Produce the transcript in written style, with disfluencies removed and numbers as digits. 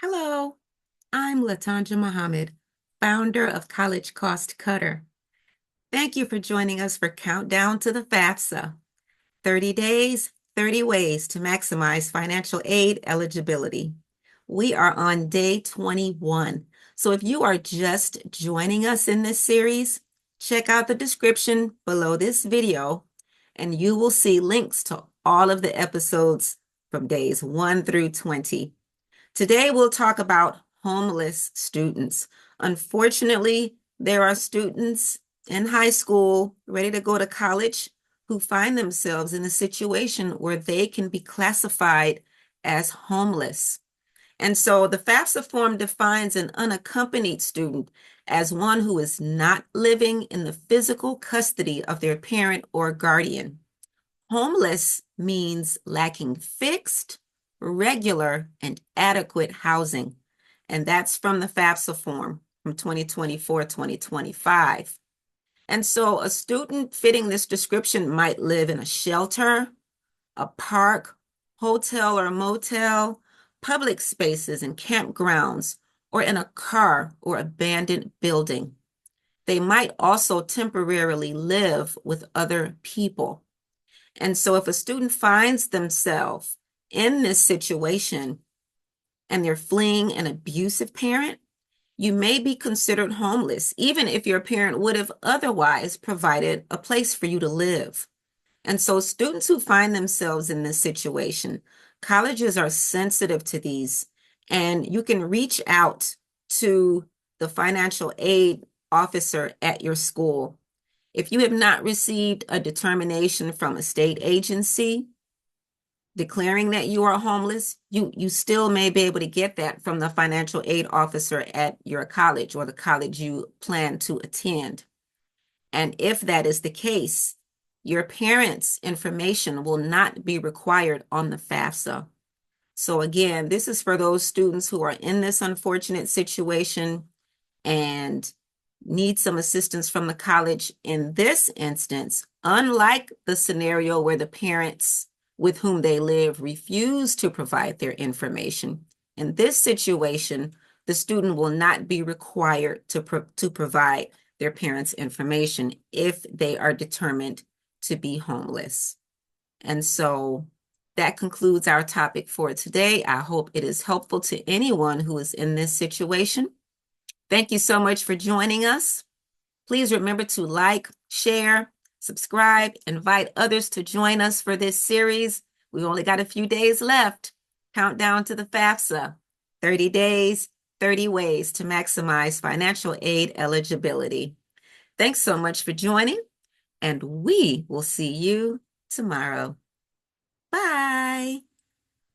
Hello, I'm Latanja Muhammad, founder of College Cost Cutter. Thank you for joining us for Countdown to the FAFSA, 30 days, 30 ways to maximize financial aid eligibility. We are on day 21. So if you are just joining us in this series, check out the description below this video, and you will see links to all of the episodes from days 1 through 20. Today, we'll talk about homeless students. Unfortunately, there are students in high school ready to go to college who find themselves in a situation where they can be classified as homeless. And so the FAFSA form defines an unaccompanied student as one who is not living in the physical custody of their parent or guardian. Homeless means lacking fixed, regular, and adequate housing. And that's from the FAFSA form from 2024-2025. And so a student fitting this description might live in a shelter, a park, hotel or motel, public spaces and campgrounds, or in a car or abandoned building. They might also temporarily live with other people. And so if a student finds themselves in this situation and they're fleeing an abusive parent, you may be considered homeless, even if your parent would have otherwise provided a place for you to live. And so students who find themselves in this situation, colleges are sensitive to these, and you can reach out to the financial aid officer at your school. If you have not received a determination from a state agency declaring that you are homeless, you still may be able to get that from the financial aid officer at your college or the college you plan to attend. And if that is the case, your parents' information will not be required on the FAFSA. So again, this is for those students who are in this unfortunate situation and need some assistance from the college. In this instance, unlike the scenario where the parents with whom they live refuse to provide their information, in this situation, the student will not be required to provide their parents' information if they are determined to be homeless. And so that concludes our topic for today. I hope it is helpful to anyone who is in this situation. Thank you so much for joining us. Please remember to like, share, subscribe, invite others to join us for this series. We've only got a few days left. Countdown to the FAFSA, 30 days, 30 ways to maximize financial aid eligibility. Thanks so much for joining, and we will see you tomorrow. Bye.